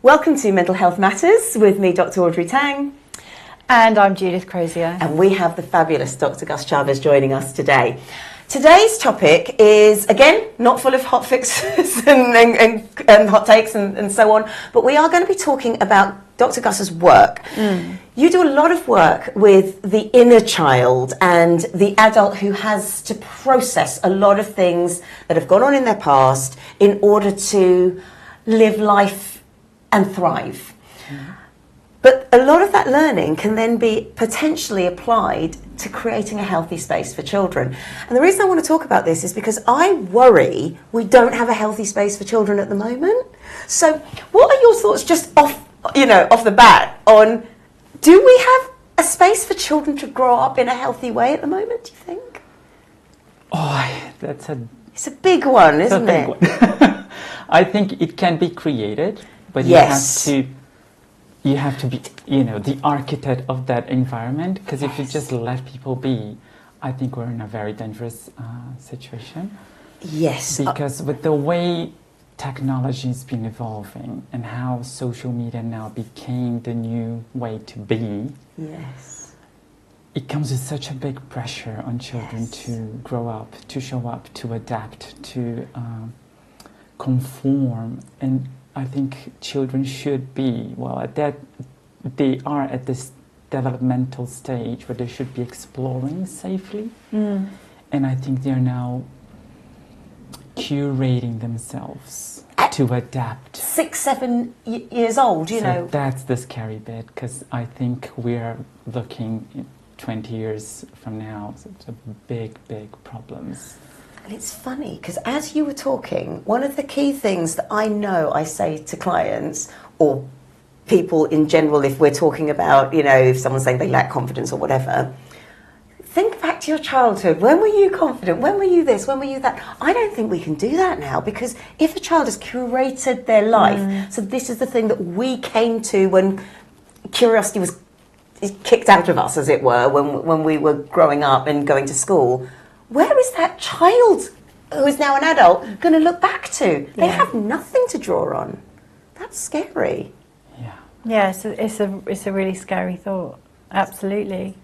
Welcome to Mental Health Matters with me, Dr Audrey Tang. And I'm Judith Crozier. And we have the fabulous Dr Gus Chaves joining us today. Today's topic is, again, not full of hot fixes and hot takes and so on, but we are going to be talking about Dr Gus's work. You do a lot of work with the inner child and the adult who has to process a lot of things that have gone on in their past in order to live life and thrive. But a lot of that learning can then be potentially applied to creating a healthy space for children. And the reason I want to talk about this is because I worry we don't have a healthy space for children at the moment. So what are your thoughts just off the bat on, do we have a space for children to grow up in a healthy way at the moment, do you think? It's a big one, isn't it? One. I think it can be created, but yes. you have to be, the architect of that environment, because if you just let people be, I think we're in a very dangerous situation. Yes. Because with the way technology has been evolving and how social media now became the new way to be, yes, it comes with such a big pressure on children to grow up, to show up, to adapt, to conform. And I think children should be, they are at this developmental stage where they should be exploring safely. And I think they're now curating themselves to adapt. 6, 7 years old, you know. That's the scary bit, because I think we're looking 20 years from now, so it's a big problems. And it's funny, because as you were talking, one of the key things that I know I say to clients, or people in general, if we're talking about, if someone's saying they lack confidence or whatever, think back to your childhood. When were you confident? When were you this? When were you that? I don't think we can do that now, because if a child has curated their life, so this is the thing that we came to when curiosity was kicked out of us, as it were, when we were growing up and going to school, where is that child who is now an adult going to look back to? They have nothing to draw on. That's scary. Yeah, it's a really scary thought. Absolutely.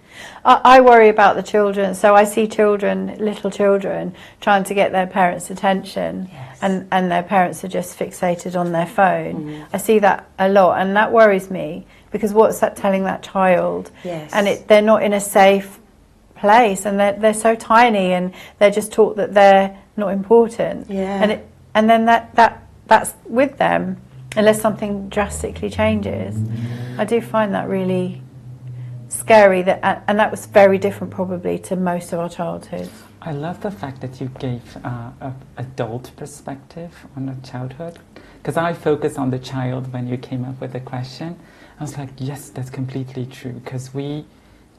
I worry about the children. So I see little children, trying to get their parents' attention, and their parents are just fixated on their phone. I see that a lot, and that worries me, because what's that telling that child? And they're not in a safe place, and they're so tiny, and they're just taught that they're not important. And then that's with them unless something drastically changes. I do find that really scary, and that was very different probably to most of our childhood. I love the fact that you gave an adult perspective on the childhood, because I focus on the child when you came up with the question. I was like, yes, that's completely true, because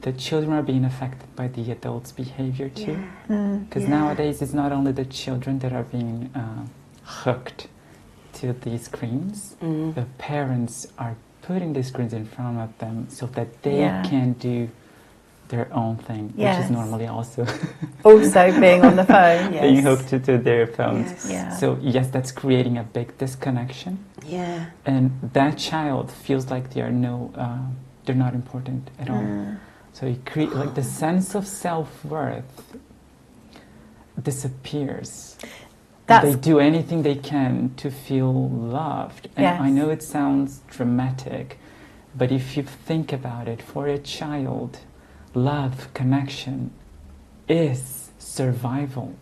the children are being affected by the adults' behavior too. Because nowadays it's not only the children that are being hooked to these screens, the parents are putting the screens in front of them so that they can do their own thing, which is normally also being on the phone, being hooked to their phones. So yes, that's creating a big disconnection. And that child feels like they're not important at all. So it creates the sense of self-worth disappears. They do anything they can to feel loved. And I know it sounds dramatic, but if you think about it, for a child, love, connection is survival.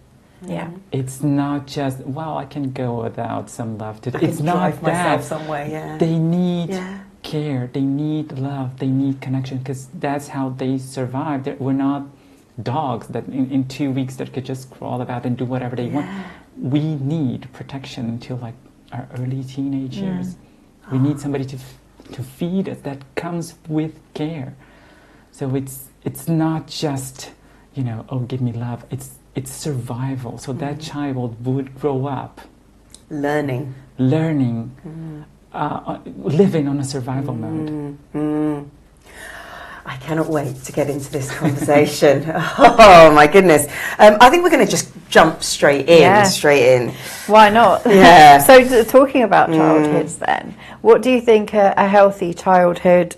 It's not just, I can go without some love today. It's not that. Somewhere, They need care, they need love, they need connection, because that's how they survive. We're not dogs that in 2 weeks that could just crawl about and do whatever they want. We need protection until our early teenage years. We need somebody to feed us. That comes with care. So it's not just give me love. It's survival. So that child would grow up learning, living on a survival mode. I cannot wait to get into this conversation. Oh my goodness. I think we're going to just jump straight in, Yeah. straight in. Why not? Yeah. So talking about childhoods then, what do you think a healthy childhood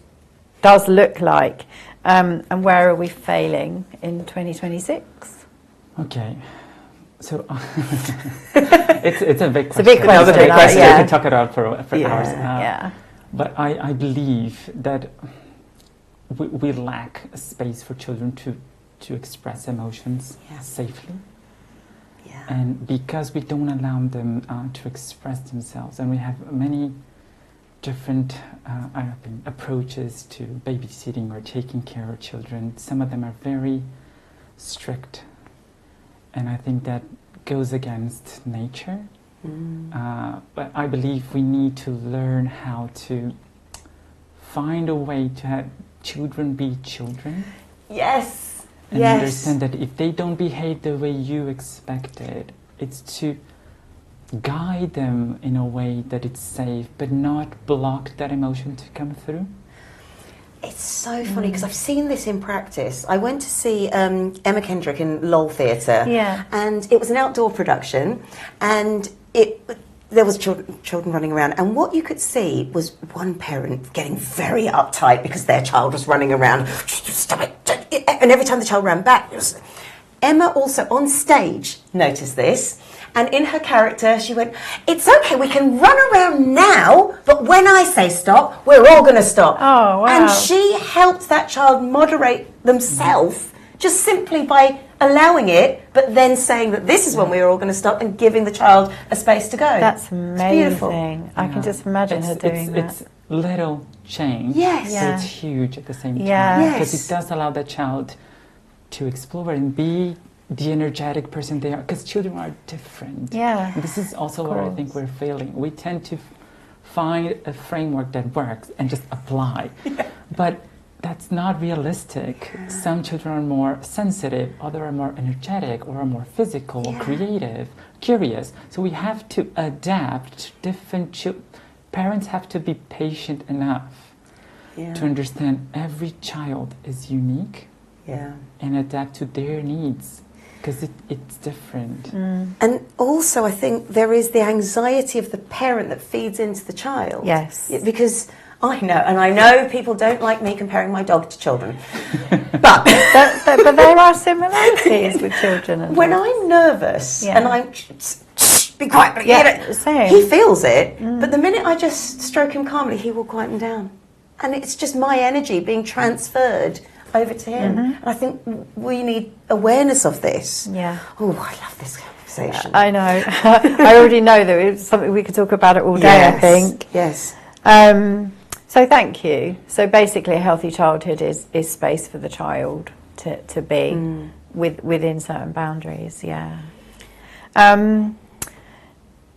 does look like, and where are we failing in 2026? Okay. So it's a big question. It's a big question. Another big question. We could talk it out for Yeah. hours. Yeah. But I believe that we lack a space for children to express emotions Yeah. safely. Yeah. And because we don't allow them to express themselves, and we have many different approaches to babysitting or taking care of children, some of them are very strict. And I think that goes against nature. But I believe we need to learn how to find a way to have children be children. Yes. And Yes. understand that if they don't behave the way you expected, it's to guide them in a way that it's safe, but not block that emotion to come through. It's so funny because I've seen this in practice. I went to see Emma Kendrick in Lowell Theatre, Yeah. and it was an outdoor production, and there was children running around, and what you could see was one parent getting very uptight because their child was running around. Stop it! And every time the child ran back, Emma also on stage noticed this. And in her character, she went, "It's okay, we can run around now, but when I say stop, we're all going to stop." Oh, wow. And she helped that child moderate themselves just simply by allowing it, but then saying that this is when we are all going to stop and giving the child a space to go. That's It's beautiful. amazing. I can just imagine her doing that. It's little change, Yes. but Yeah. it's huge at the same time. Yeah. Because Yes. it does allow the child to explore and be the energetic person they are. Because children are different. Yeah. And this is also Of where I course. think we're failing. We tend to find a framework that works and just apply. But that's not realistic. Some children are more sensitive, others are more energetic, or are more physical, or creative, curious. So we have to adapt to different parents have to be patient enough to understand every child is unique and adapt to their needs, because it's different. And also, I think there is the anxiety of the parent that feeds into the child. Yes. Because I know people don't like me comparing my dog to children, but But there are similarities with children. And when dogs. I'm nervous Yeah. and I'm be quiet, Yeah, same. he feels it. But the minute I just stroke him calmly, he will quieten down, and it's just my energy being transferred over to him. And I think we need awareness of this. Yeah. Oh, I love this conversation. I know. I already know that it's something we could talk about it all day, I think. Yes. So thank you. So basically a healthy childhood is space for the child to be within certain boundaries, yeah.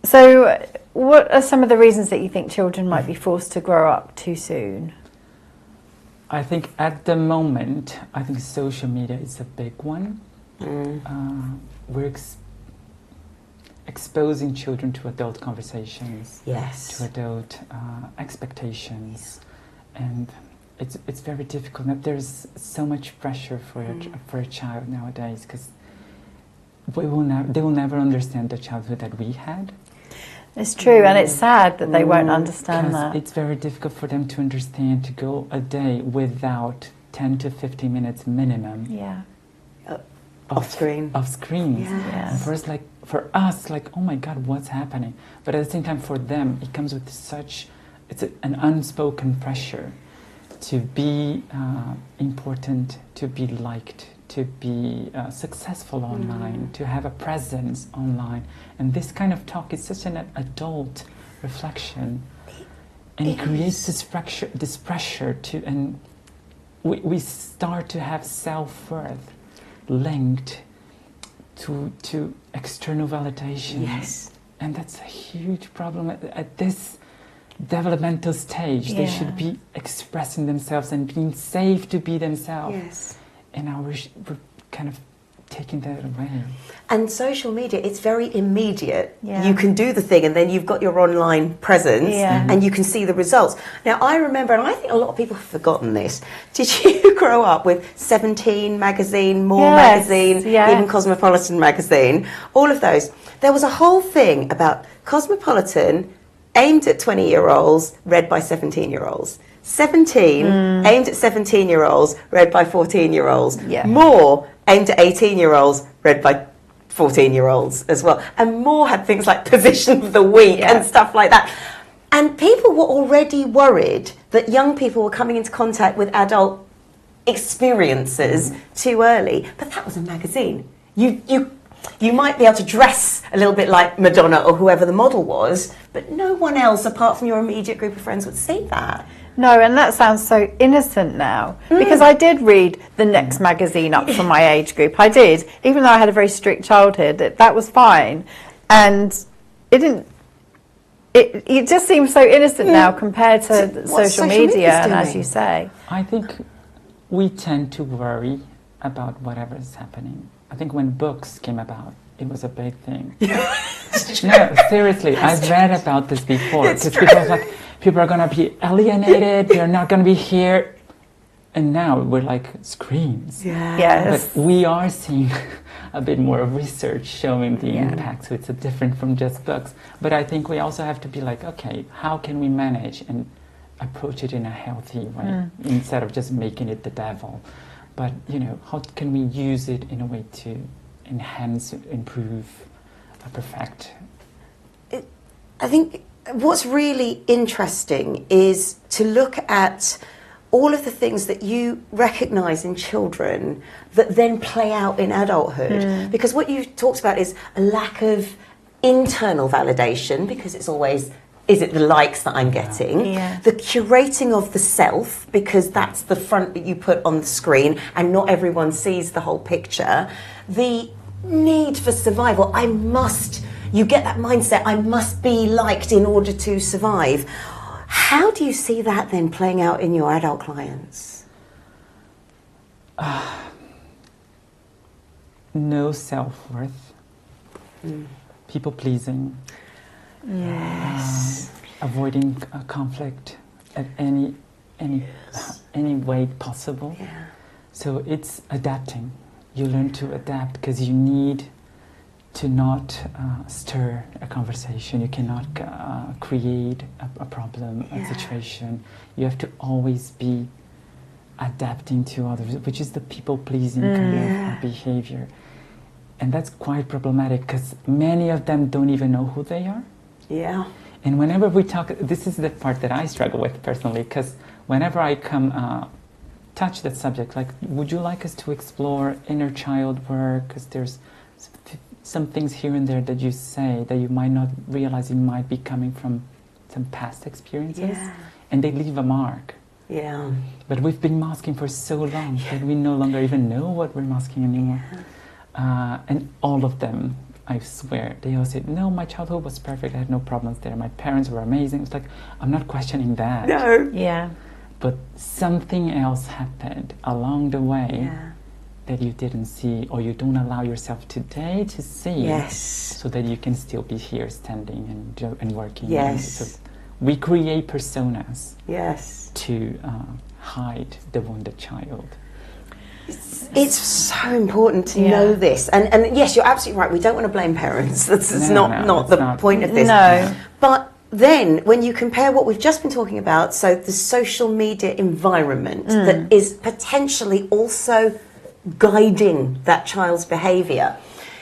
So what are some of the reasons that you think children might be forced to grow up too soon? I think at the moment, I think social media is a big one. We're exposing children to adult conversations, to adult expectations, and it's very difficult. There's so much pressure for a child nowadays, because they will never understand the childhood that we had. It's true, and it's sad that they won't understand 'Cause that. it's very difficult for them to understand to go a day without 10 to 15 minutes minimum Yeah. Off screen. of screens. Yeah. And for us, like, oh my God, what's happening? But at the same time, for them, it comes with an unspoken pressure to be important, to be liked, to be successful online, to have a presence online. And this kind of talk is such an adult reflection. And it creates this pressure to, and we start to have self-worth linked to external validation. Yes. And that's a huge problem at this developmental stage. They should be expressing themselves and being safe to be themselves. Yes. And now we're kind of taking that away. And social media, it's very immediate. Yeah. You can do the thing and then you've got your online presence and you can see the results. Now, I remember, and I think a lot of people have forgotten this, did you grow up with 17 magazine, More magazine, even Cosmopolitan magazine, all of those? There was a whole thing about Cosmopolitan aimed at 20-year-olds, read by 17-year-olds. 17 aimed at 17-year-olds, read by 14-year-olds. Yeah. More aimed at 18-year-olds, read by 14-year-olds as well. And More had things like Position of the Week and stuff like that. And people were already worried that young people were coming into contact with adult experiences too early. But that was a magazine. You might be able to dress a little bit like Madonna or whoever the model was, but no one else apart from your immediate group of friends would see that. No, and that sounds so innocent now, because I did read the next magazine up from my age group. I did, even though I had a very strict childhood. That was fine, and it didn't. It just seems so innocent now compared to social media, and as you say, I think we tend to worry about whatever is happening. I think when books came about, it was a big thing. No, seriously, I've read about this before, because people are like, people are going to be alienated, they're not going to be here. And now we're like, screens. yes, But we are seeing a bit more of research showing the impact, so it's different from just books. But I think we also have to be like, okay, how can we manage and approach it in a healthy way, instead of just making it the devil? But, you know, how can we use it in a way to enhance, improve, perfect? I think what's really interesting is to look at all of the things that you recognise in children that then play out in adulthood. Because what you talked about is a lack of internal validation, because it's always, is it the likes that I'm getting? The curating of the self, because that's the front that you put on the screen and not everyone sees the whole picture. The need for survival, you get that mindset, I must be liked in order to survive. How do you see that then playing out in your adult clients? No self-worth, people pleasing, avoiding conflict at any way possible. So it's adapting. You learn to adapt because you need to not stir a conversation. You cannot create a problem, a situation. You have to always be adapting to others, which is the people-pleasing kind of behavior. And that's quite problematic because many of them don't even know who they are. And whenever we talk, this is the part that I struggle with personally, because whenever I come touch that subject, like, would you like us to explore inner child work? Because there's some things here and there that you say that you might not realize it might be coming from some past experiences, and they leave a mark. But we've been masking for so long that we no longer even know what we're masking anymore. And all of them, I swear, they all say, no, my childhood was perfect, I had no problems there, my parents were amazing. It's like, I'm not questioning that. But something else happened along the way that you didn't see, or you don't allow yourself today to see, so that you can still be here standing and working. So we create personas to hide the wounded child. It's so important to know this. And yes, you're absolutely right. We don't want to blame parents. That's not the point of this. But then when you compare what we've just been talking about, so the social media environment that is potentially also guiding that child's behaviour,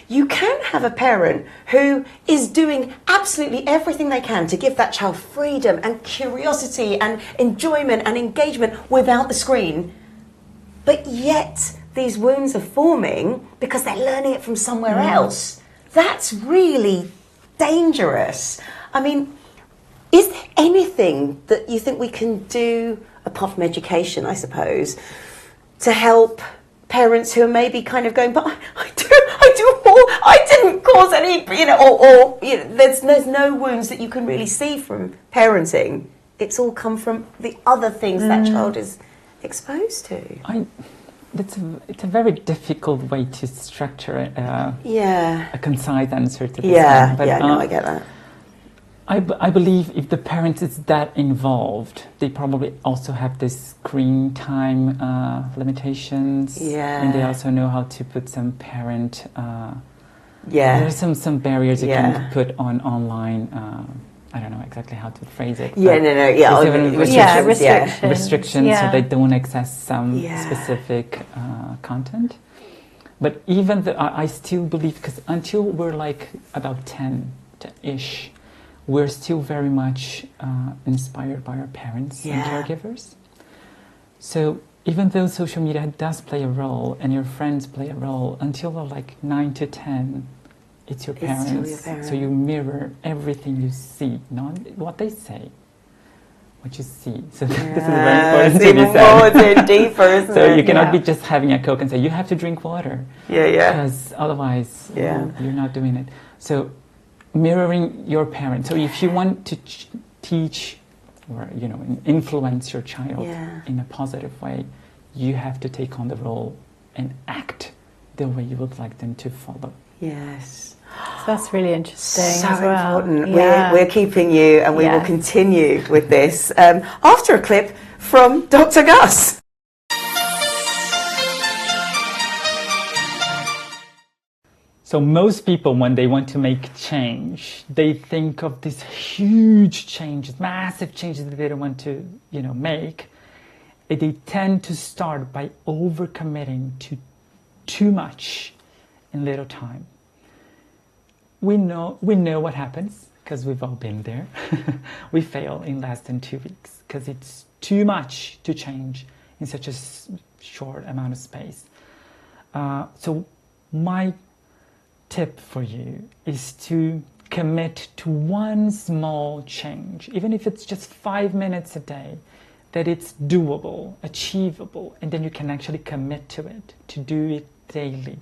you can have a parent who is doing absolutely everything they can to give that child freedom and curiosity and enjoyment and engagement without the screen. But yet these wounds are forming because they're learning it from somewhere else. That's really dangerous. I mean, is there anything that you think we can do, apart from education, I suppose, to help parents who are maybe kind of going, but I didn't cause any, there's no wounds that you can really see from parenting. It's all come from the other things that child is exposed to. it's a very difficult way to structure a concise answer to this Yeah, one. But, no, I get that. I believe if the parent is that involved, they probably also have this screen time limitations. Yeah. And they also know how to put some parent... Yeah. There's some barriers you can put on online. I don't know exactly how to phrase it. Yeah, restrictions so they don't access some specific content. But even I still believe, because until we're like about 10-ish, we're still very much inspired by our parents and caregivers. So even though social media does play a role and your friends play a role, until they're like 9 to 10, it's your parents. So you mirror everything you see, not what they say, what you see. So this is very important to be said. It's deeper, isn't so it? you cannot be just having a Coke and say, you have to drink water. Because otherwise you're not doing it. So mirroring your parents. So if you want to teach or influence your child in a positive way, you have to take on the role and act the way you would like them to follow. Yes. So that's really interesting so as well. Important. We're keeping you, and we will continue with this after a clip from Dr. Gus. So most people, when they want to make change, they think of these huge changes, massive changes that they don't want to, make. They tend to start by overcommitting to too much in little time. We know what happens because we've all been there. We fail in less than 2 weeks because it's too much to change in such a short amount of space. So my tip for you is to commit to one small change, even if it's just 5 minutes a day, that it's doable, achievable, and then you can actually commit to it, to do it daily.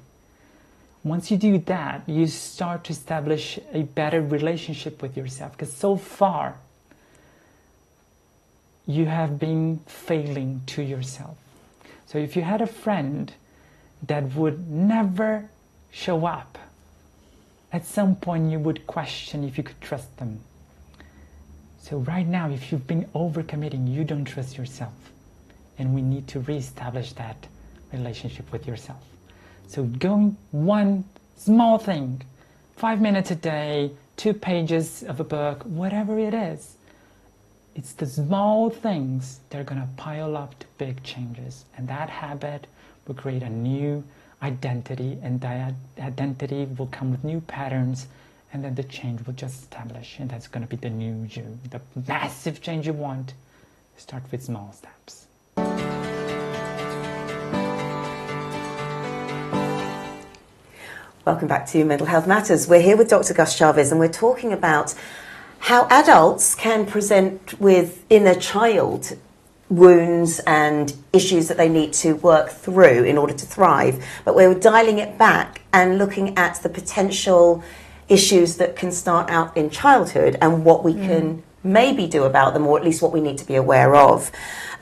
Once you do that, you start to establish a better relationship with yourself, because so far you have been failing to yourself. So if you had a friend that would never show up, at some point you would question if you could trust them. So right now, if you've been overcommitting, you don't trust yourself. And we need to reestablish that relationship with yourself. So going one small thing, 5 minutes a day, 2 pages of a book, whatever it is, it's the small things that are going to pile up to big changes. And that habit will create a new identity, and that identity will come with new patterns, and then the change will just establish, and that's going to be the new you. The massive change you want, start with small steps. Welcome back to Mental Health Matters. We're here with Dr. Gus Chaves, and we're talking about how adults can present with inner child wounds and issues that they need to work through in order to thrive. But we're dialing it back and looking at the potential issues that can start out in childhood and what we can maybe do about them, or at least what we need to be aware of.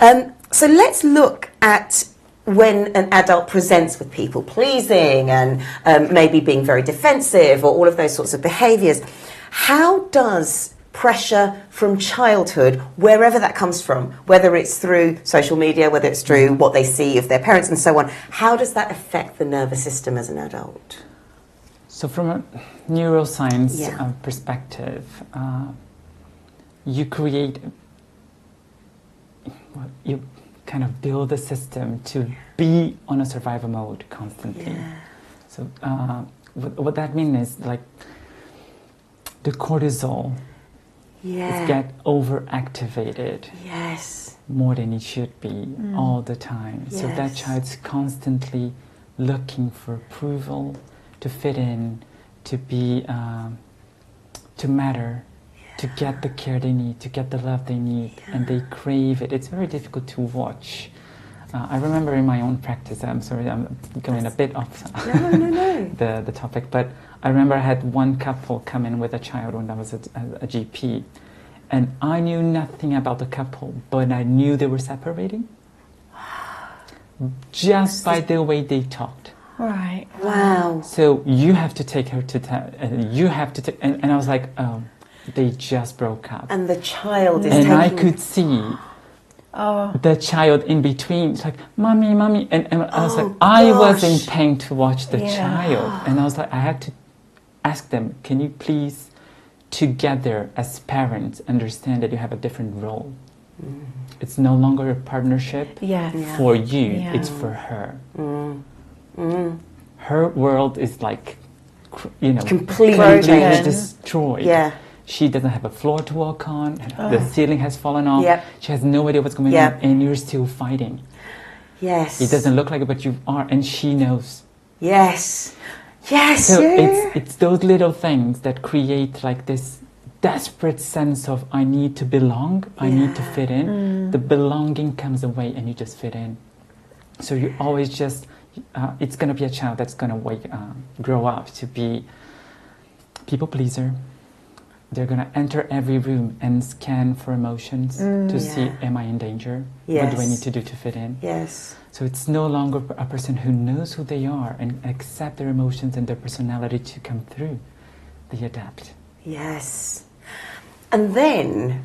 So let's look at when an adult presents with people pleasing and maybe being very defensive, or all of those sorts of behaviours. How does pressure from childhood, wherever that comes from, whether it's through social media, whether it's through what they see of their parents and so on, how does that affect the nervous system as an adult? So from a neuroscience perspective, you create, you kind of build a system to be on a survival mode constantly. So what that means is like the cortisol get overactivated more than it should be all the time. So that child's constantly looking for approval, to fit in, to be, to matter, to get the care they need, to get the love they need, and they crave it. It's very difficult to watch. I remember in my own practice, I'm sorry, I'm going a bit off the topic, but I remember I had one couple come in with a child when I was a GP, and I knew nothing about the couple, but I knew they were separating. just by the way they talked. Right. Wow. So you have to take her to you have to take, and I was like, oh, they just broke up. And the child is And taking... I could see the child in between. It's like, mommy, mommy. And I was like, I was in pain to watch the child. And I was like, I had to ask them, can you please, together as parents, understand that you have a different role? It's no longer a partnership for you, it's for her. Her world is like, completely destroyed. Yeah. She doesn't have a floor to walk on, the ceiling has fallen off, she has no idea what's going on, and you're still fighting. Yes. It doesn't look like it, but you are, and she knows. Yes. Yes. So it's those little things that create like this desperate sense of I need to belong, I need to fit in. The belonging comes away and you just fit in. So you always just, it's going to be a child that's going to grow up to be people pleaser. They're going to enter every room and scan for emotions to see, am I in danger? What do I need to do to fit in? Yes. So it's no longer a person who knows who they are and accept their emotions and their personality to come through. They adapt. Yes. And then,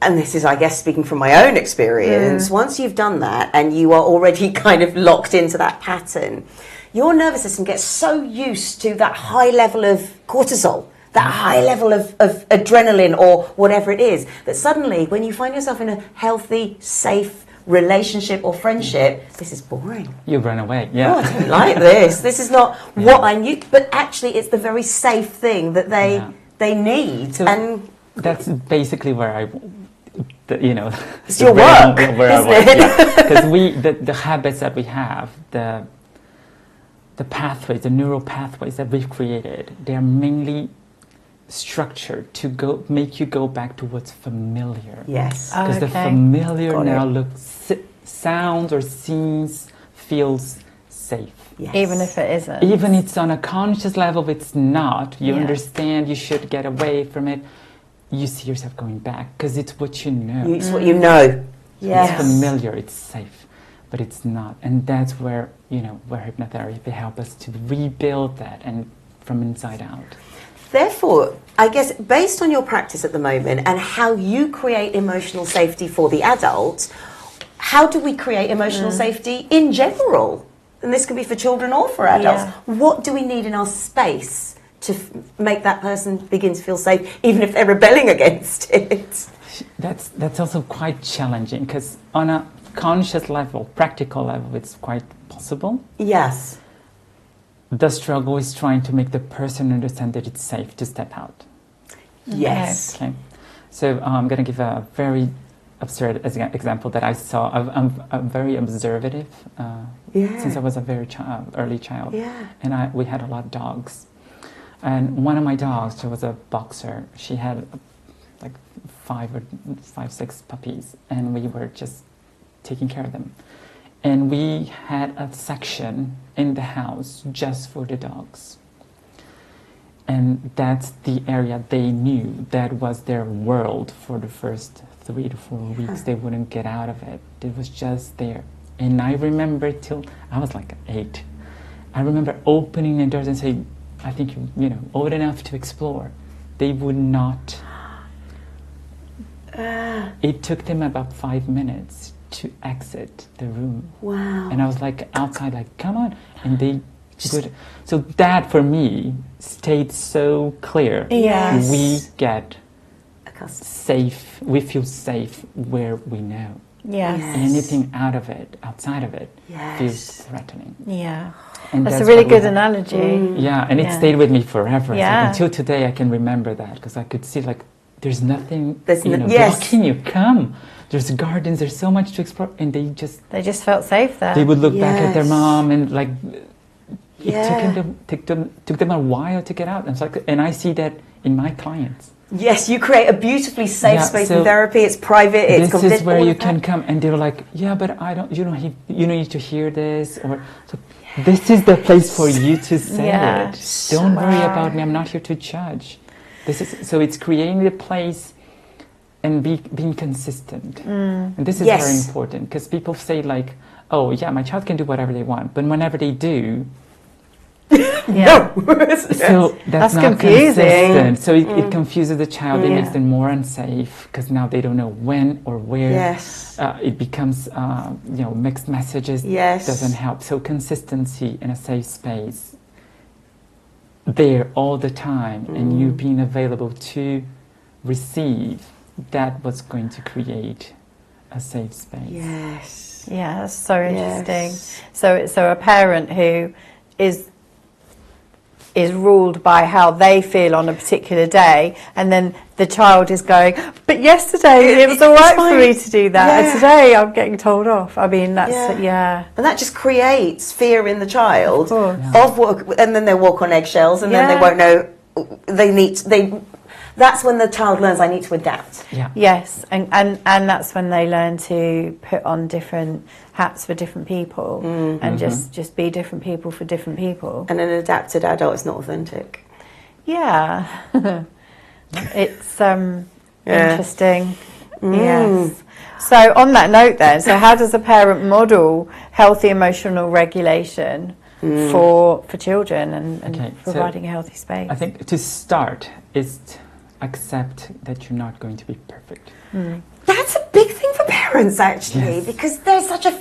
and this is, I guess, speaking from my own experience, once you've done that and you are already kind of locked into that pattern, your nervous system gets so used to that high level of cortisol, that high level of adrenaline or whatever it is, that suddenly when you find yourself in a healthy, safe relationship or friendship, this is boring. You run away, Oh, I don't like this. This is not what I knew. But actually, it's the very safe thing that they need. So and that's basically where it's your work, isn't it? Because the habits that we have, the pathways, the neural pathways that we've created, they are mainly structured to make you go back to what's familiar. Yes. Because the familiar now sounds or seems, feels safe. Yes. Even if it isn't. Even it's on a conscious level, it's not. You understand you should get away from it. You see yourself going back because it's what you know. It's what you know. Yes. It's familiar, it's safe, but it's not. And that's where, where hypnotherapy helps us to rebuild that and from inside out. Therefore, I guess based on your practice at the moment and how you create emotional safety for the adult, how do we create emotional safety in general? And this can be for children or for adults. Yeah. What do we need in our space to make that person begin to feel safe, even if they're rebelling against it? That's also quite challenging because on a conscious level, practical level, it's quite possible. Yes. The struggle is trying to make the person understand that it's safe to step out. Yes. Okay. So I'm going to give a very absurd example that I saw. I'm very observative since I was a very early child. Yeah. And we had a lot of dogs. And one of my dogs, she was a boxer. She had like 6 puppies, and we were just taking care of them. And we had a section in the house just for the dogs. And that's the area they knew. That was their world for the first 3 to 4 weeks. They wouldn't get out of it. It was just there. And I remember till I was like 8. I remember opening the doors and saying, I think you're old enough to explore. They would not. It took them about 5 minutes to exit the room. Wow. And I was like outside, like, come on. And they would. So that for me stayed so clear. Yes. We get safe. We feel safe where we know. Yes. Anything outside of it, yes, feels threatening. Yeah. And that's a really good analogy. Yeah, and it stayed with me forever. Yeah. Like, until today, I can remember that because I could see like there's nothing yes, blocking you. Come, there's gardens. There's so much to explore, and they just felt safe there. They would look back at their mom and like Yeah. It took them a while to get out. And, and I see that in my clients. Yes, you create a beautifully safe space in therapy. It's private. It's this is where you can come, and they're like, yeah, but I don't. You don't need to hear this, or so. This is the place for you to say it. Don't worry about me. I'm not here to judge. This is so. It's creating the place and being consistent. And this is very important because people say like, oh yeah, my child can do whatever they want, but whenever they do, Yeah. so that's not confusing. consistent. So it confuses the child. It Yeah. makes them more unsafe because now they don't know when or where. Yes. It becomes mixed messages. Yes. Doesn't help. So consistency in a safe space, there all the time, and you being available to receive, that was going to create a safe space. Yes. Yeah, that's so interesting. Yes. So a parent who is ruled by how they feel on a particular day, and then the child is going, but yesterday it was all right for me to do that, Yeah. and today I'm getting told off. I mean, that's Yeah. And that just creates fear in the child of what, and then they walk on eggshells, and then they Yeah. won't know. That's when the child learns, I need to adapt. Yeah. Yes, and that's when they learn to put on different hats for different people, and just be different people for different people. And an adapted adult is not authentic. Yeah, it's interesting. Yes. So on that note, then, so how does a parent model healthy emotional regulation for children and Okay, providing a healthy space? I think to start is to accept that you're not going to be perfect. That's a big thing for parents, actually, Yes. because there's such a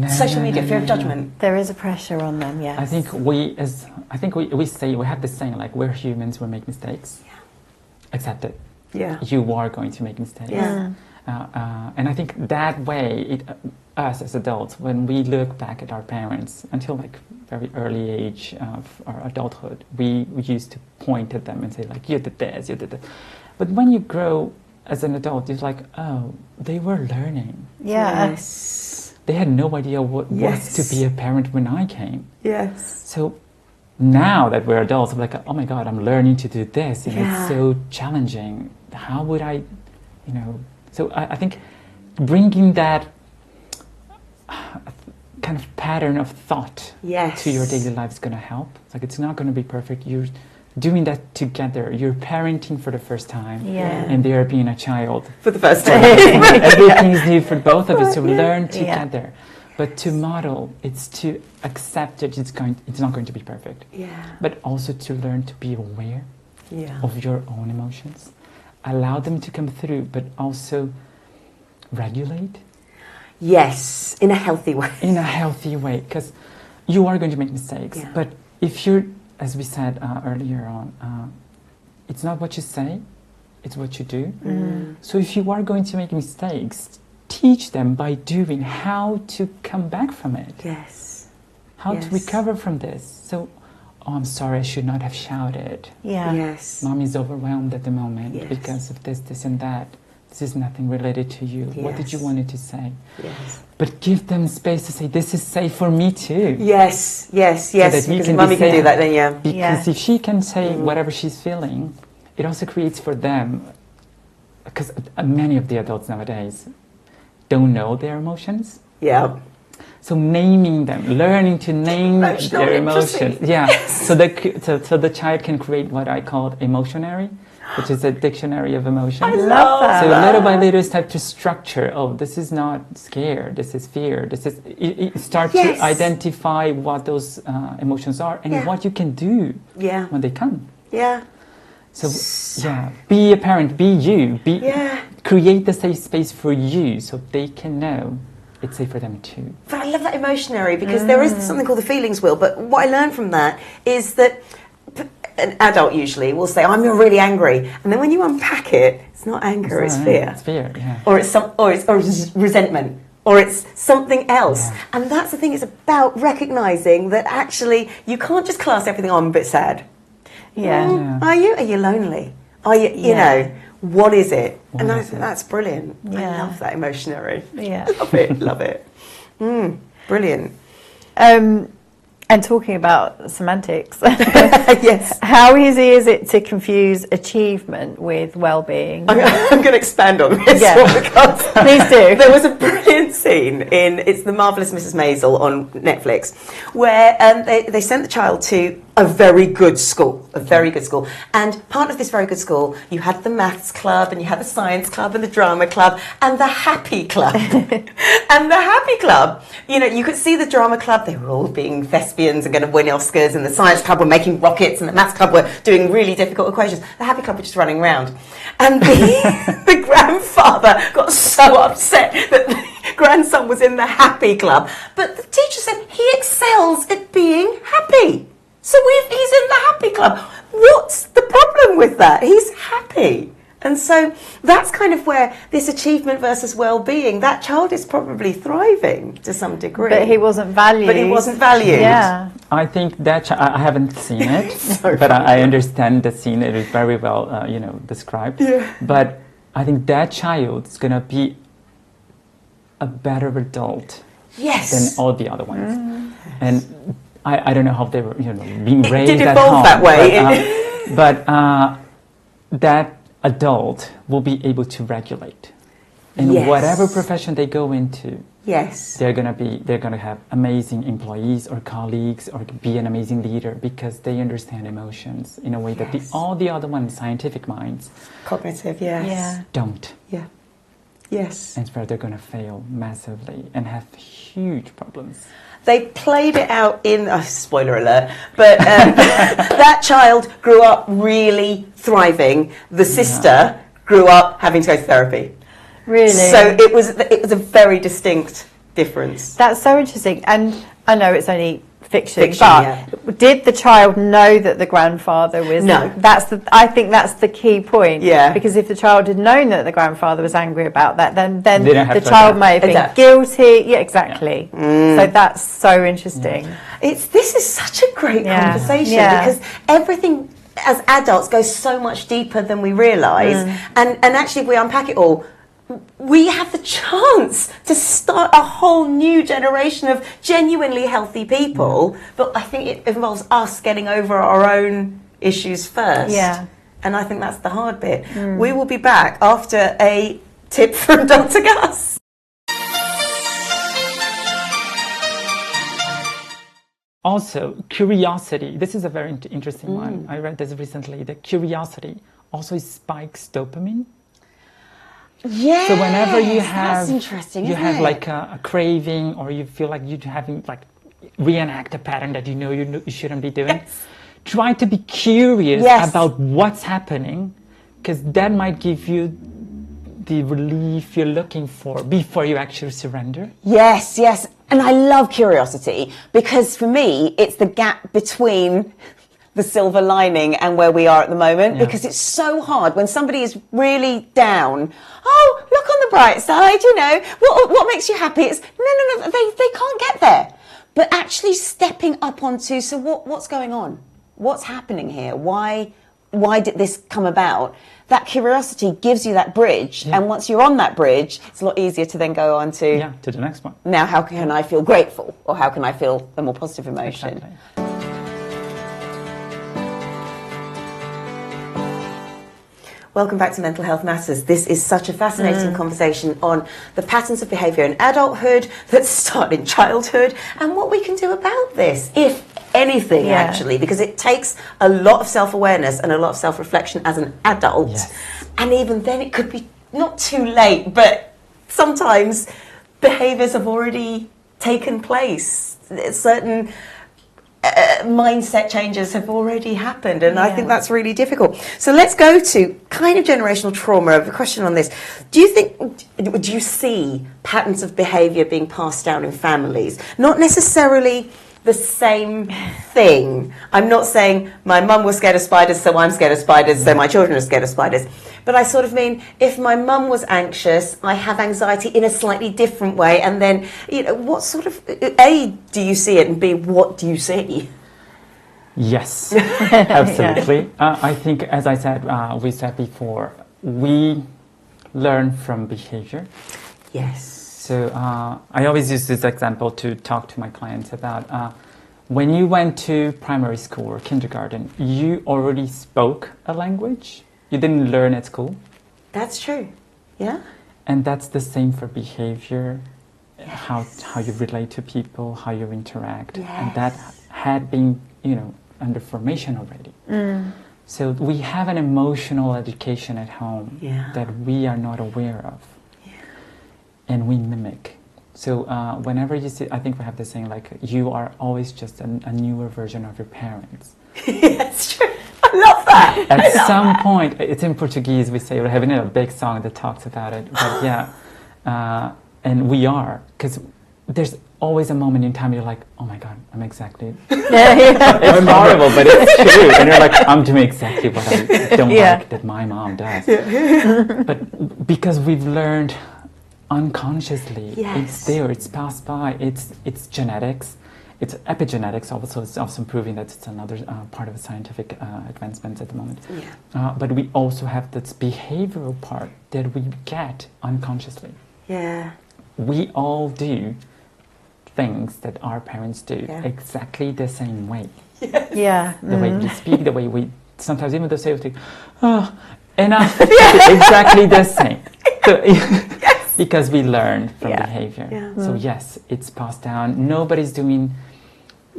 social media fear of no. judgment. There is a pressure on them. Yes. I think we have this saying like, we're humans, we make mistakes. Yeah. Accept it. Yeah. You are going to make mistakes. Yeah. And I think that way, us as adults, when we look back at our parents until like very early age of our adulthood, we used to point at them and say like, you did this, you did that. But when you grow as an adult, it's like, oh, they were learning. Yeah. Yes. They had no idea what Yes. was to be a parent when I came. Yes. So now that we're adults, I'm like, oh my God, I'm learning to do this. And Yeah. it's so challenging. How would I, So I think bringing that kind of pattern of thought Yes. to your daily life is going to help. It's like, it's not going to be perfect. You're doing that together. You're parenting for the first time. Yeah. And they're being a child. For the first time. Everything's new for both of you, so learn together. But to model, it's to accept that it's not going to be perfect. Yeah. But also to learn to be aware Yeah. of your own emotions. Allow them to come through, but also regulate Yes. In a healthy way. in a healthy way. Because you are going to make mistakes. Yeah. But if you're, as we said earlier on, it's not what you say, it's what you do. So if you are going to make mistakes, teach them by doing how to come back from it. Yes. How Yes. to recover from this. So, oh, I'm sorry, I should not have shouted. Yeah. Yes. Mommy's overwhelmed at the moment Yes. because of this and that. This is nothing related to you. What did you Yes. want to say? Yes. But give them space to say, this is safe for me too. Yes. Yes. Yes. that you Because can if mummy be can do safe. that, then yeah. Because if she can say whatever she's feeling, it also creates for them, because many of the adults nowadays don't know their emotions. Yeah. So naming them, learning to name Emotional their literacy. emotions. Yeah. So the child can create what I call emotionary, which is a dictionary of emotions. I love that. So little by little start to structure, oh, this is not scared, this is fear, this is, start Yes. to identify what those emotions are and Yeah. what you can do Yeah. when they come. Yeah. So yeah, be a parent, be you, Yeah. create the safe space for you so they can know it's safe for them too. But I love that emotionary because there is something called the feelings wheel. But what I learned from that is that an adult usually will say, "I'm really angry," and then when you unpack it, it's not anger, it's fear, It's fear, yeah. or it's resentment, or it's something else. Yeah. And that's the thing. It's about recognizing that actually you can't just class everything on a bit sad. Yeah. Yeah. Are you? Are you lonely? Are you? You Yeah. know, what is it? What And is it? that's brilliant. I Yeah. love that emotionary. Yeah. Love it. Love it. Brilliant. And talking about semantics, Yes. how easy is it to confuse achievement with well-being? I'm going to expand on this Yeah. one because Please do. there was a brilliant scene it's The Marvelous Mrs. Maisel on Netflix where they sent the child to a very good school, And part of this very good school, you had the maths club and you had the science club and the drama club and the happy club. And the happy club, you know, you could see the drama club, they were all being thespians and going to win Oscars, and the science club were making rockets, and the maths club were doing really difficult equations. The happy club were just running around. And the grandfather got so upset that the grandson was in the happy club. But the teacher said he excels at being happy. So he's in the happy club. What's the problem with that? He's happy. And so that's kind of where this achievement versus well-being, that child is probably thriving to some degree. But he wasn't valued. Yeah. I think that, I haven't seen it, but I understand the scene. It is very well, described. Yeah. But I think that child is going to be a better adult than all the other ones. And I don't know how they were, being raised at home. That way. But that adult will be able to regulate. In whatever profession they go into, they're gonna have amazing employees or colleagues, or be an amazing leader, because they understand emotions in a way that all the other ones, scientific minds, cognitive, don't. Yeah. Yes. And where they're gonna fail massively and have huge problems. They played it out in, spoiler alert, but that child grew up really thriving. The sister grew up having to go to therapy. Really? So it was a very distinct difference. That's so interesting. And I know it's only fiction, but yeah. Did the child know that the grandfather was... No. I think that's the key point. Yeah. Because if the child had known that the grandfather was angry about that, then the child may have been guilty. Yeah, exactly. Yeah. So that's so interesting. Yeah. This is such a great conversation because everything as adults goes so much deeper than we realise. And actually, if we unpack it all, we have the chance to start a whole new generation of genuinely healthy people, but I think it involves us getting over our own issues first. Yeah. And I think that's the hard bit. We will be back after a tip from Dr. Gus. Also, curiosity. This is a very interesting one. I read this recently. That curiosity also spikes dopamine. Yeah. So whenever you have, that's interesting, you have like a craving, or you feel like you're having like reenact a pattern that you shouldn't be doing, try to be curious about what's happening, because that might give you the relief you're looking for before you actually surrender. Yes, yes. And I love curiosity, because for me, it's the gap between the silver lining and where we are at the moment, because it's so hard when somebody is really down. Oh, look on the bright side, what makes you happy? It's no, they can't get there. But actually stepping up onto, so what's going on? What's happening here? Why did this come about? That curiosity gives you that bridge, and once you're on that bridge, it's a lot easier to then go on to the next one. Now, how can I feel grateful, or how can I feel a more positive emotion? Exactly. Welcome back to Mental Health Matters. This is such a fascinating conversation on the patterns of behaviour in adulthood that start in childhood, and what we can do about this, if anything, actually, because it takes a lot of self-awareness and a lot of self-reflection as an adult. Yes. And even then it could be not too late, but sometimes behaviours have already taken place. Certain mindset changes have already happened, and I think that's really difficult. So let's go to kind of generational trauma. I have a question on this. Do you see patterns of behaviour being passed down in families? Not necessarily the same thing. I'm not saying my mum was scared of spiders, so I'm scared of spiders, so my children are scared of spiders. But I sort of mean, if my mum was anxious, I have anxiety in a slightly different way. And then, what sort of, A, do you see it? And B, what do you see? Yes, absolutely. I think, as I said, we said before, we learn from behavior. Yes. So I always use this example to talk to my clients about when you went to primary school or kindergarten, you already spoke a language. You didn't learn at school. That's true. Yeah. And that's the same for behavior, how you relate to people, how you interact. Yes. And that had been, under formation already. So we have an emotional education at home that we are not aware of, and we mimic. So whenever you see, I think we have this saying like, you are always just a newer version of your parents. Yes, true. I love that. At some point, it's in Portuguese, we say, we're having a big song that talks about it. But yeah, and we are, because there's always a moment in time you're like, oh my God, I'm exactly. It's horrible, but it's true. And you're like, I'm doing exactly what I don't like that my mom does. But because we've learned unconsciously, it's there, it's passed by, it's genetics. It's epigenetics also. It's also proving that it's another part of the scientific advancements at the moment. But we also have this behavioral part that we get unconsciously. We all do things that our parents do exactly the same way. The way we speak, the way we sometimes even the same thing. Oh, enough. Exactly the same. Because we learn from behavior. So yes, it's passed down. Nobody's doing.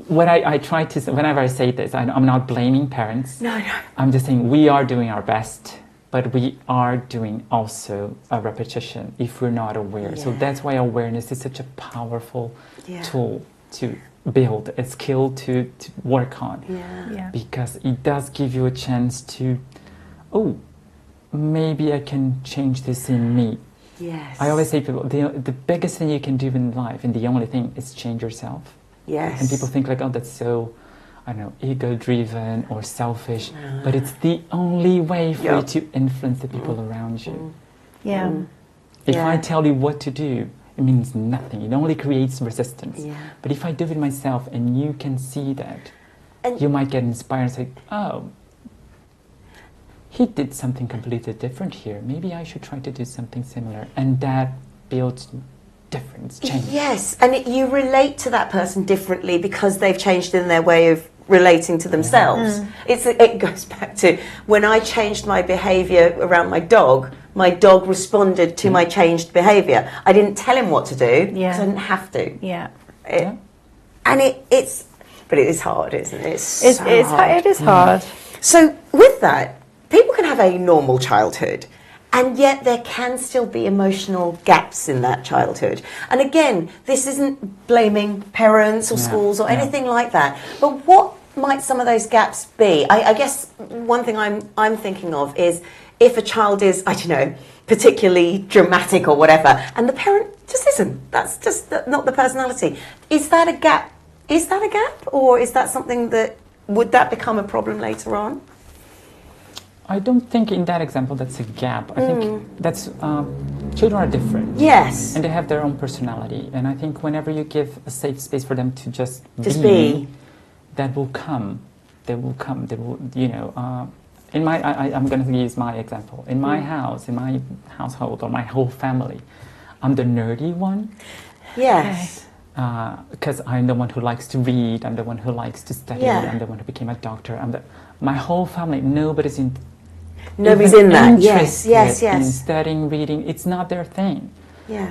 What I try to say, whenever I say this, I'm not blaming parents. No. I'm just saying we are doing our best, but we are doing also a repetition if we're not aware. So that's why awareness is such a powerful tool to build, a skill to work on. Because it does give you a chance to, oh, maybe I can change this in me. I always say to people, the biggest thing you can do in life, and the only thing, is change yourself. And people think like, oh, that's so, I don't know, ego-driven or selfish. But it's the only way for you to influence the people around you. If I tell you what to do, it means nothing. It only creates resistance. But if I do it myself and you can see that, and you might get inspired and say, oh, he did something completely different here. Maybe I should try to do something similar. And that builds difference, change. And you relate to that person differently because they've changed in their way of relating to themselves. It goes back to when I changed my behaviour around my dog responded to my changed behaviour. I didn't tell him what to do because I didn't have to. And but it is hard, isn't it? It is hard. So with that, people can have a normal childhood, and yet there can still be emotional gaps in that childhood. And again, this isn't blaming parents or schools or anything like that. But what might some of those gaps be? I guess one thing I'm thinking of is if a child is, I don't know, particularly dramatic or whatever, and the parent just isn't. That's just not the personality. Is that a gap? Is that a gap? Or is that something would that become a problem later on? I don't think in that example that's a gap. I think that's children are different. And they have their own personality. And I think whenever you give a safe space for them to just be, that will come. They will come. They will, I'm going to use my example. In my house, in my household, or my whole family, I'm the nerdy one. Because I'm the one who likes to read. I'm the one who likes to study. I'm the one who became a doctor. My whole family, nobody's in that. In studying, reading, it's not their thing.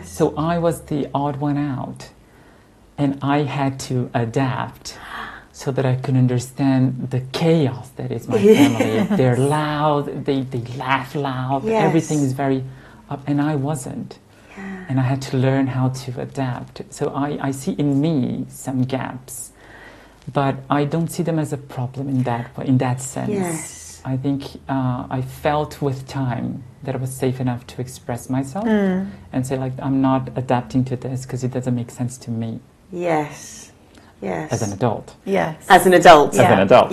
So I was the odd one out, and I had to adapt so that I could understand the chaos that is my family. They're loud, they laugh loud, everything is very up, and I wasn't. And I had to learn how to adapt. So I see in me some gaps, but I don't see them as a problem in that sense. I think I felt with time that I was safe enough to express myself and say, like, I'm not adapting to this because it doesn't make sense to me. As an adult. As an adult. As an adult.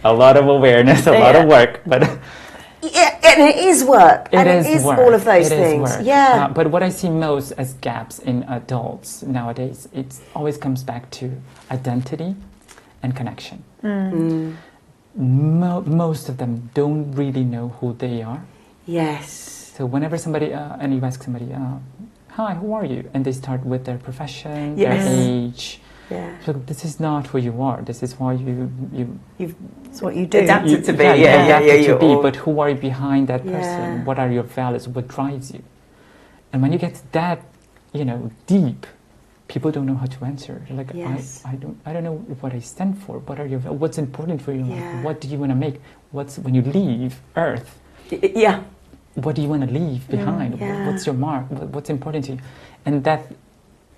A lot of awareness, a lot of work, but... and it is work. It is work. All of those things. But what I see most as gaps in adults nowadays, it always comes back to identity and connection. Most of them don't really know who they are. So whenever somebody, and you ask somebody, hi, who are you? And they start with their profession, their age. So this is not who you are. This is why it's what you do. Adapted to be. Adapted to be. But who are you behind that person? What are your values? What drives you? And when you get that, deep, people don't know how to answer. They're like, Yes. I don't know what I stand for. What's important for you? Yeah. What do you want to make? When you leave Earth? Yeah. What do you want to leave behind? Yeah. What's your mark? What's important to you? And that,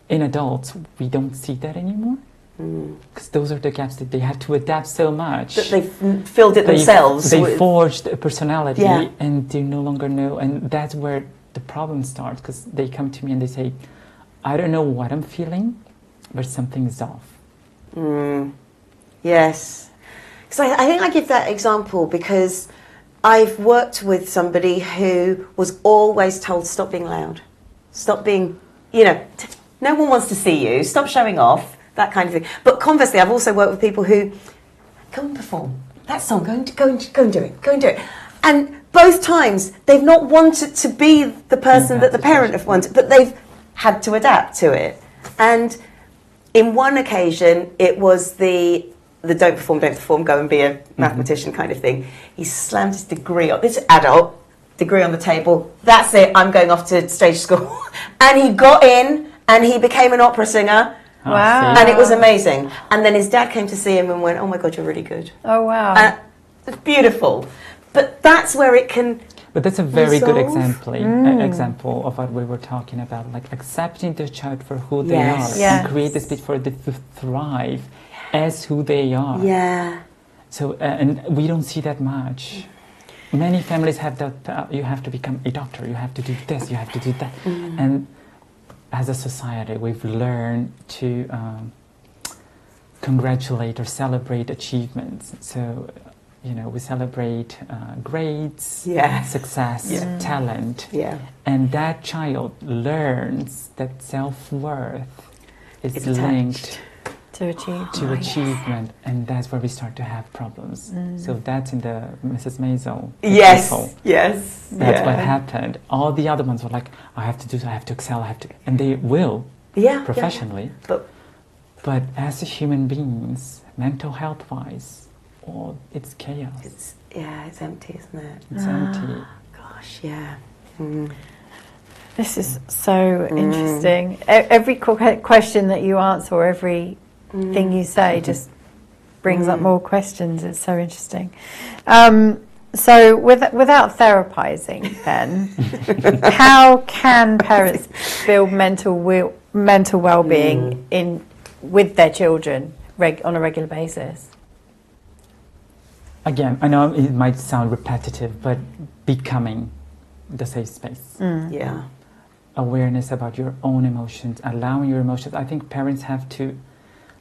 in adults, we don't see that anymore. Because those are the gaps that they have to adapt so much. That they've filled it themselves. They forged a personality, Yeah. and they no longer know. And that's where the problem starts, because they come to me and they say, I don't know what I'm feeling, but something's off. Yes. Because I think I give that example because I've worked with somebody who was always told, stop being loud. Stop being, no one wants to see you. Stop showing off, that kind of thing. But conversely, I've also worked with people who, go and perform. That song, go and do it. Go and do it. And both times, they've not wanted to be the person that the parent have wanted, but they've had to adapt to it. And in one occasion, it was the don't perform, go and be a mathematician kind of thing. He slammed his degree on, this adult degree on the table. That's it, I'm going off to stage school. And he got in and he became an opera singer. Wow. And it was amazing. And then his dad came to see him and went, oh my God, you're really good. Oh, wow. It's beautiful. But that's where it can But that's a very good resolve. example of what we were talking about, like accepting the child for who they Yes. are Yes. and create the space for them to thrive as who they are. Yeah. So, and we don't see that much. Many families have that, you have to become a doctor, you have to do this, you have to do that. And as a society, we've learned to congratulate or celebrate achievements. So, we celebrate grades, Yeah. success, Yeah. talent. Yeah. And that child learns that self-worth is It's linked attached. To achieve. to achievement, and that's where we start to have problems. So that's in the Mrs. Maisel Yes. example. Yes. That's yeah. what happened. All the other ones were like, I have to do, I have to excel, and they will Yeah. professionally. Yeah. But as human beings, mental health-wise, it's chaos. It's empty, isn't it? It's empty. Gosh, yeah. This is so interesting. Every question that you answer, or every thing you say, just brings up more questions. It's so interesting. So, without therapizing, then, how can parents build mental well-being with their children on a regular basis? Again, I know it might sound repetitive, but becoming the safe space. Yeah. Awareness about your own emotions, allowing your emotions. I think parents have to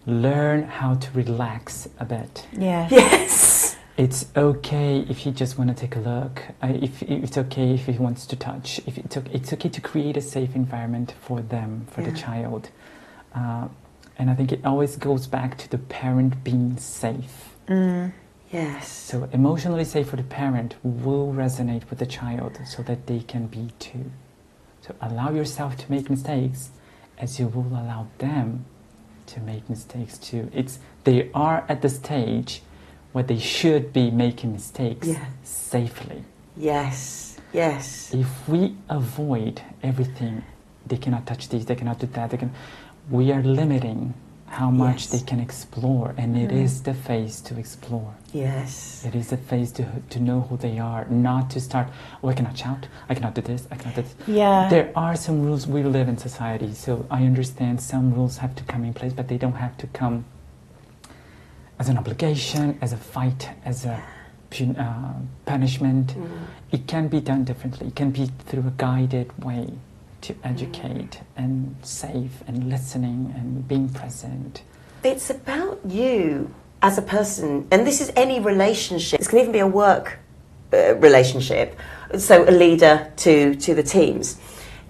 learn how to relax a bit. Yeah. Yes. It's okay if you just want to take a look. It's okay if he wants to touch. It's okay to create a safe environment for them, for the child. And I think it always goes back to the parent being safe. Yes. So emotionally safe for the parent will resonate with the child so that they can be too. So allow yourself to make mistakes as you will allow them to make mistakes too. They are at the stage where they should be making mistakes safely. Yes. Yes. If we avoid everything, they cannot touch these, they cannot do that, we are limiting how much they can explore, and it is the phase to explore. Yes. It is the phase to know who they are, not to start, I cannot shout, I cannot do this, I cannot do this. Yeah. There are some rules, we live in society, so I understand some rules have to come in place, but they don't have to come as an obligation, as a fight, as a punishment. It can be done differently. It can be through a guided way to educate and safe and listening and being present. It's about you as a person, and this is any relationship. This can even be a work relationship, so a leader to the teams.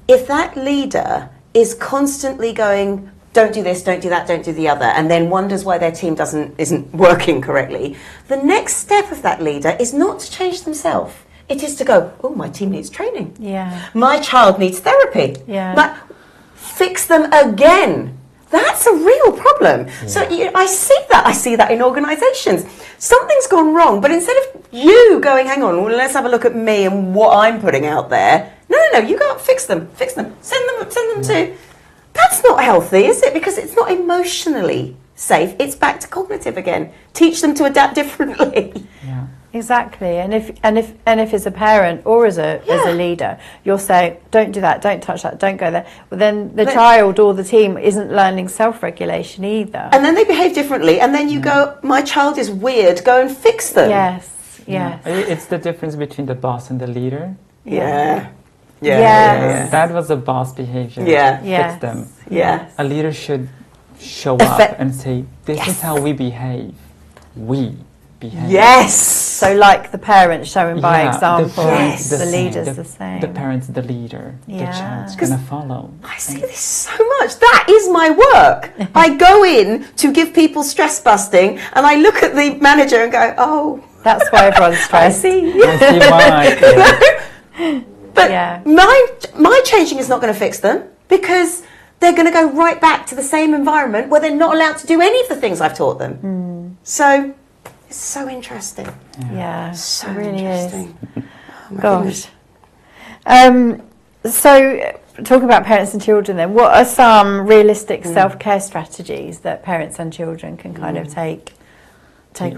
If that leader is constantly going, don't do this, don't do that, don't do the other, and then wonders why their team isn't working correctly, the next step of that leader is not to change themselves. It is to go, oh, my team needs training. Yeah. My child needs therapy. Yeah. Fix them again. That's a real problem. Yeah. So I see that. I see that in organisations. Something's gone wrong, but instead of you going, hang on, well, let's have a look at me and what I'm putting out there. No, you go out, fix them. Send them to That's not healthy, is it? Because it's not emotionally safe. It's back to cognitive again. Teach them to adapt differently. Yeah. Exactly, and if as a parent or as a leader, you're saying, don't do that, don't touch that, don't go there, well, then the child or the team isn't learning self-regulation either. And then they behave differently, and then you go, my child is weird, go and fix them. Yes. It's the difference between the boss and the leader. Yeah. That was a boss behavior. Fix them. Yes. A leader should show up and say, this is how we behave. We behave. Yes. So like the parents showing by example, the leader's the same. The parent's the leader. The child's going to follow. I see this so much. That is my work. I go in to give people stress busting, and I look at the manager and go, oh. That's why everyone's stressed. I see. I see why. But my changing is not going to fix them, because they're going to go right back to the same environment where they're not allowed to do any of the things I've taught them. So it's so interesting. So it really interesting. is. Oh Gosh. So talking about parents and children then, what are some realistic self-care strategies that parents and children can kind of take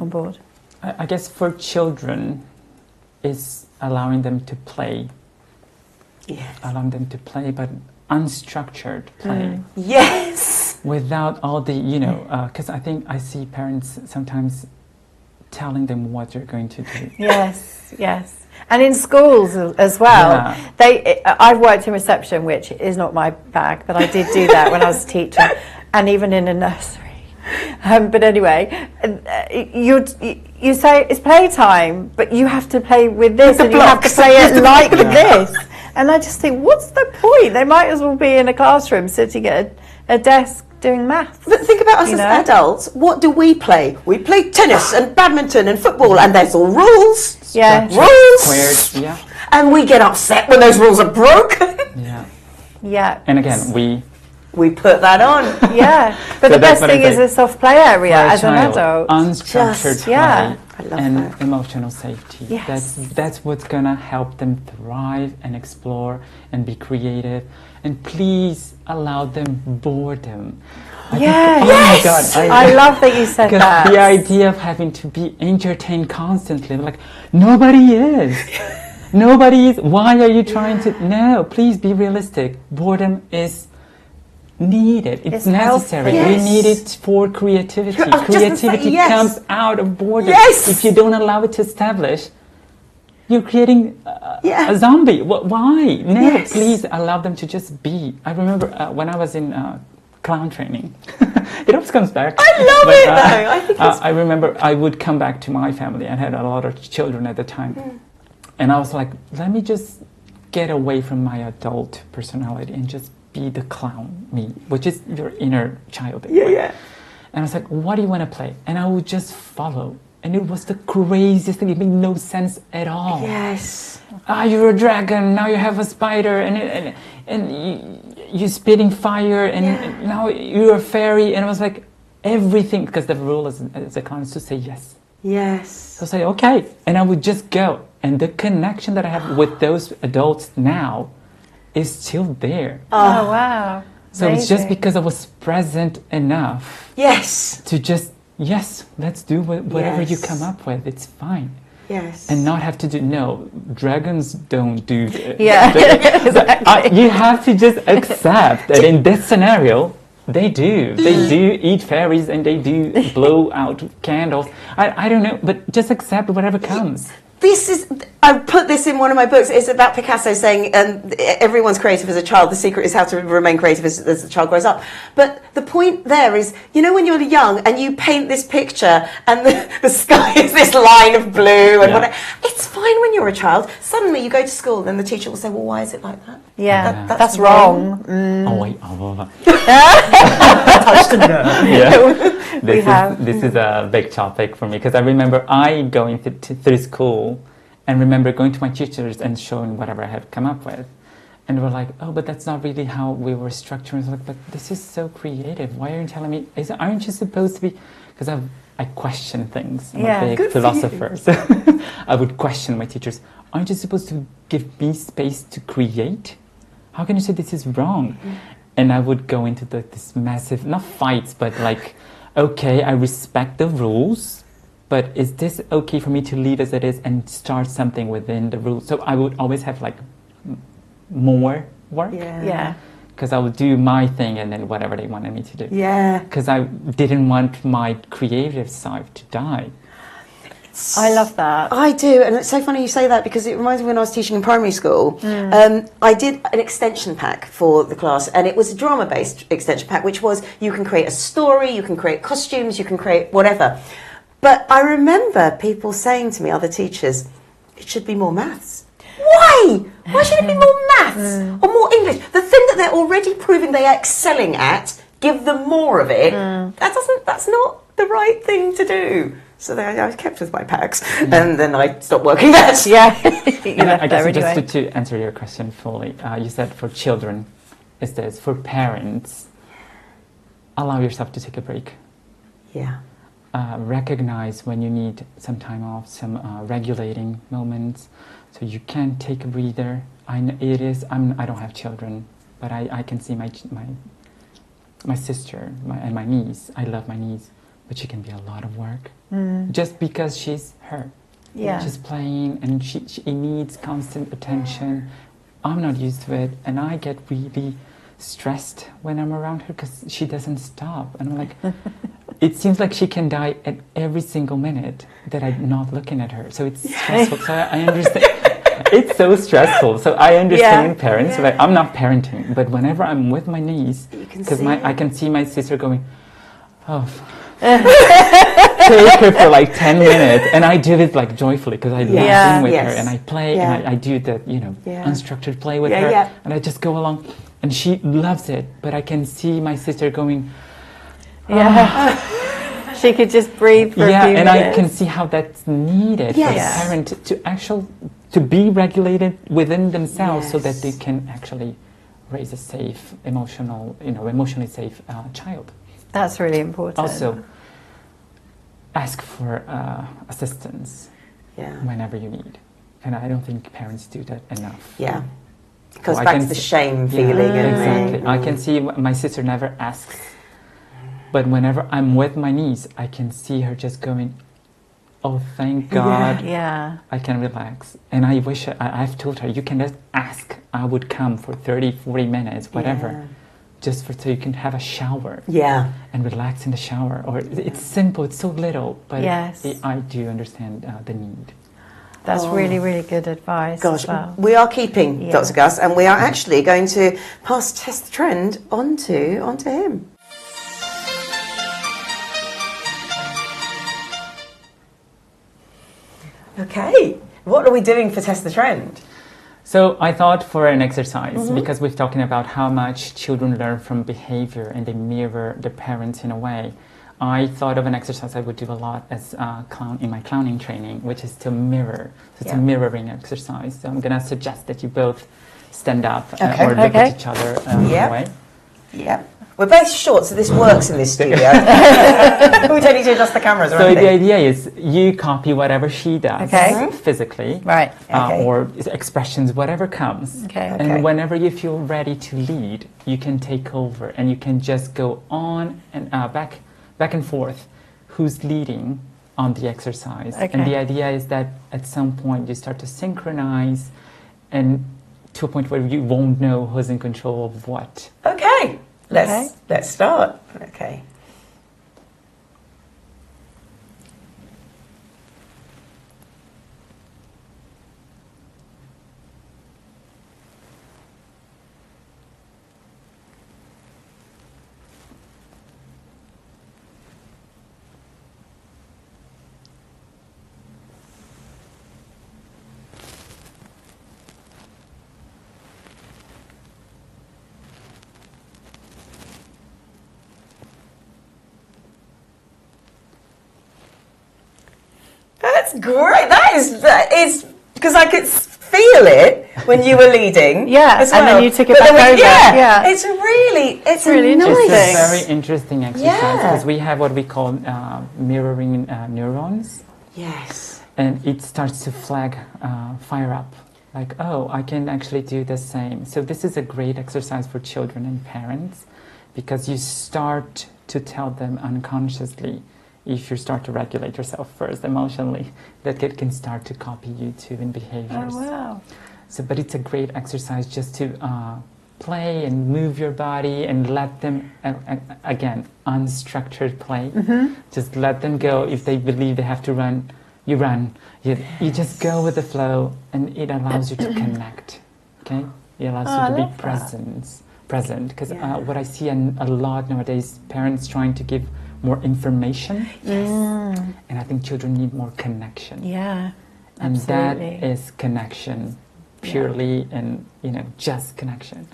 on board? I guess for children is allowing them to play. Yes. Allowing them to play, but unstructured play. Yes. Without all the, because I think I see parents sometimes telling them what they're going to do. Yes. And in schools as well. I've worked in reception, which is not my bag, but I did do that when I was a teacher, and even in a nursery. But anyway, you say it's playtime, but you have to play with this, and you have to play it like this. And I just think, what's the point? They might as well be in a classroom sitting at a desk doing maths. But think about us as adults. What do we play? We play tennis and badminton and football, and there's all rules. Rules. Squared, And we get upset when those rules are broken. And again, we put that on. But the best thing is a soft play area as an adult. Unstructured play and that. emotional safety. That's what's going to help them thrive and explore and be creative. And please allow them boredom. I love that you said that. The idea of having to be entertained constantly, like, nobody is. Nobody is. Why are you trying to? No, please be realistic. Boredom is needed. It's necessary. We need it for creativity. Creativity comes out of boredom. If you don't allow it to establish, you're creating a zombie. Why? No, please allow them to just be. I remember when I was in clown training. It always comes back. I love it though. I think I remember I would come back to my family. I had a lot of children at the time. And I was like, let me just get away from my adult personality and just be the clown me, which is your inner child. And I was like, what do you want to play? And I would just follow. And it was the craziest thing. It made no sense at all. You're a dragon. Now you have a spider. And you're spitting fire. And now you're a fairy. And I was like, everything. Because the rule as a clown is to say yes. So I say, okay. And I would just go. And the connection that I have with those adults now is still there. Oh, wow. So it's just because I was present enough to just, let's do whatever you come up with. It's fine. And not have to do, no, dragons don't do this. Exactly. You have to just accept that in this scenario, they do. They do eat fairies and they do blow out candles. I don't know, but just accept whatever comes. I put this in one of my books. It's about Picasso saying everyone's creative as a child. The secret is how to remain creative as the child grows up. But the point there is, when you're young and you paint this picture and the sky is this line of blue and whatever, it's fine when you're a child. Suddenly you go to school and the teacher will say, well, why is it like that? That's wrong. Oh, wait. Touched a nerve. This is a big topic for me because I remember going through school and remember going to my teachers and showing whatever I had come up with. And we're like, oh, but that's not really how we were structured. I was like, but this is so creative. Why are you telling me? Aren't you supposed to be? Because I question things. I'm a big philosopher. So I would question my teachers. Aren't you supposed to give me space to create? How can you say this is wrong? and I would go into this massive, not fights, but like, okay, I respect the rules, but is this okay for me to leave as it is and start something within the rules? So I would always have like more work. Yeah. Because I would do my thing and then whatever they wanted me to do. Yeah. Because I didn't want my creative side to die. I love that. I do, and it's so funny you say that because it reminds me when I was teaching in primary school. I did an extension pack for the class, and it was a drama-based extension pack, which was you can create a story, you can create costumes, you can create whatever. But I remember people saying to me, other teachers, it should be more maths. Why? Why should it be more maths or more English? The thing that they're already proving they are excelling at, give them more of it. That's not the right thing to do. So I was kept with my packs, and then I stopped working that. Yeah. And I guess just to answer your question fully, you said for children, is this for parents? Allow yourself to take a break. Yeah. Recognize when you need some time off, some regulating moments, so you can take a breather. I don't have children, but I can see my sister and my niece. I love my niece, but she can be a lot of work just because she's her. Yeah. She's playing and she needs constant attention. I'm not used to it, and I get really stressed when I'm around her because she doesn't stop. And I'm like, it seems like she can die at every single minute that I'm not looking at her. So it's stressful. So I understand. It's so stressful. So I understand parents. Like, I'm not parenting, but whenever I'm with my niece, because I can see my sister going, oh, take her for like 10 minutes, and I do it like joyfully because I love being with her, and I play, and I do the unstructured play with her, and I just go along, and she loves it. But I can see my sister going, she could just breathe for a few minutes. and I can see how that's needed for the parent to be regulated within themselves, so that they can actually raise a safe, emotionally safe child. That's really important. Also, ask for assistance whenever you need. And I don't think parents do that enough. Yeah. It goes back to the shame feeling. Exactly. I can see my sister never asks. But whenever I'm with my niece, I can see her just going, oh, thank God. Yeah. I can relax. And I wish, I've told her, you can just ask. I would come for 30, 40 minutes, whatever. Yeah. Just so you can have a shower. Yeah. And relax in the shower. Or it's simple, it's so little, but Yes. I do understand the need. That's really, really good advice. Gosh, as well. we are keeping Dr. Gus, and we are actually going to pass Test the Trend onto him. Okay, what are we doing for Test the Trend? So I thought for an exercise, because we're talking about how much children learn from behavior and they mirror their parents in a way, I thought of an exercise I would do a lot as in my clowning training, which is to mirror. So it's a mirroring exercise. So I'm going to suggest that you both stand up or look at each other in a way. Yeah. We're both short, so this works in this studio. We don't need to adjust the cameras or anything. So the idea is you copy whatever she does physically, Right. or expressions, whatever comes. And whenever you feel ready to lead, you can take over and you can just go on and back and forth. Who's leading on the exercise? And the idea is that at some point you start to synchronize, and to a point where you won't know who's in control of what. Okay. Let's start. Okay. That's great. That is because I could feel it when you were leading. As well. And then you took it back over. It's really nice. It's a very interesting exercise because we have what we call mirroring neurons. Yes. And it starts to fire up. like, oh, I can actually do the same. So this is a great exercise for children and parents, because you start to tell them unconsciously, if you start to regulate yourself first emotionally, that kid can start to copy you too in behaviors. Oh, wow. So, but it's a great exercise just to play and move your body and let them, again, unstructured play. Just let them go. If they believe they have to run, you run. You just go with the flow, and it allows you to connect. Okay, it allows you to be present. Because what I see a lot nowadays, parents trying to give more information, and I think children need more connection. Yeah, and absolutely. that is connection, purely, and just connection.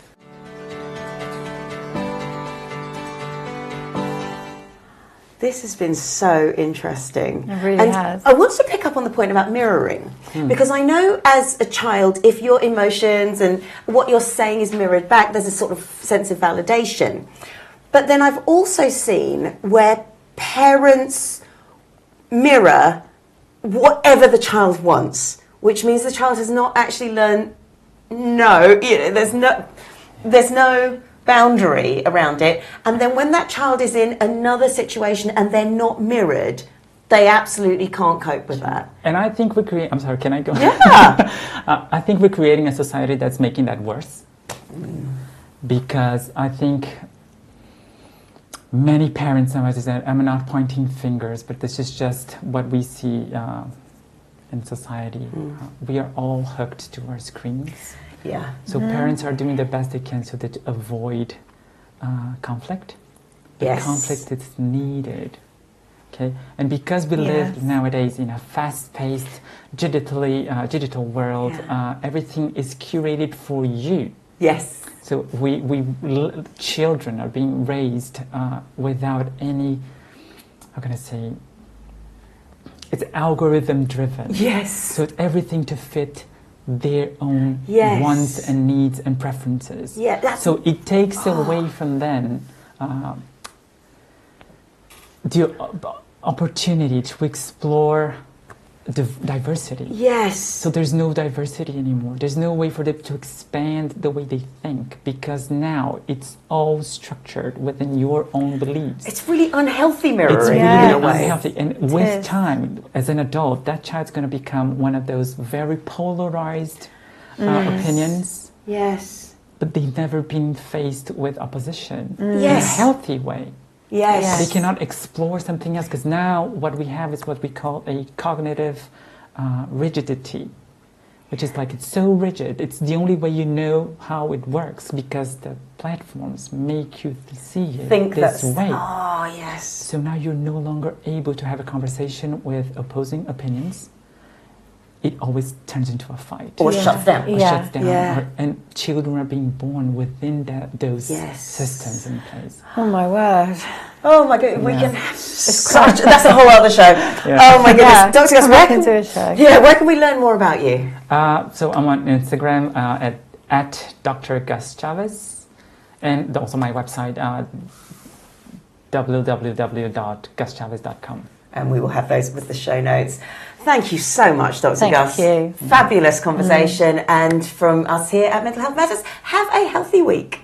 This has been so interesting. It really has. I want to pick up on the point about mirroring, because I know as a child, if your emotions and what you're saying is mirrored back, there's a sort of sense of validation. But then I've also seen where parents mirror whatever the child wants, which means the child has not actually learned there's no boundary around it, and then when that child is in another situation and they're not mirrored, they absolutely can't cope with that. And I think I'm sorry, can I go? Yeah. I think we're creating a society that's making that worse, because I think many parents nowadays, I'm not pointing fingers, but this is just what we see in society. We are all hooked to our screens. Yeah. So parents are doing the best they can so that to avoid conflict. But Yes. conflict is needed. Okay, and because we live nowadays in a fast-paced, digital world, everything is curated for you. Yes. So children are being raised without any, how can I say, it's algorithm-driven. Yes. So it's everything to fit their own wants and needs and preferences. Yeah, so it takes away from them the opportunity to explore diversity. Yes. So there's no diversity anymore. There's no way for them to expand the way they think, because now it's all structured within your own beliefs. It's really unhealthy mirroring. It's really in a way. unhealthy. And with time, as an adult, that child's going to become one of those very polarized opinions. Yes. But they've never been faced with opposition in a Yes. healthy way. Yes. They cannot explore something else, because now what we have is what we call a cognitive rigidity, which is like, it's so rigid. It's the only way you know how it works, because the platforms make you see it this way. Oh, yes. So now you're no longer able to have a conversation with opposing opinions. It always turns into a fight. Or shuts down. Or shuts down. Yeah. And children are being born within those Yes. systems in place. Oh my word. Oh my goodness, we Yeah. can. That's a whole other show. Oh my goodness, Yeah, Dr. Gus, back into a show. where can we learn more about you? So I'm on Instagram at Dr Gus Chaves, and also my website www.guschaves.com. And we will have those with the show notes. Thank you so much, Dr. Thank Gus. you. Fabulous conversation. And from us here at Mental Health Matters, have a healthy week.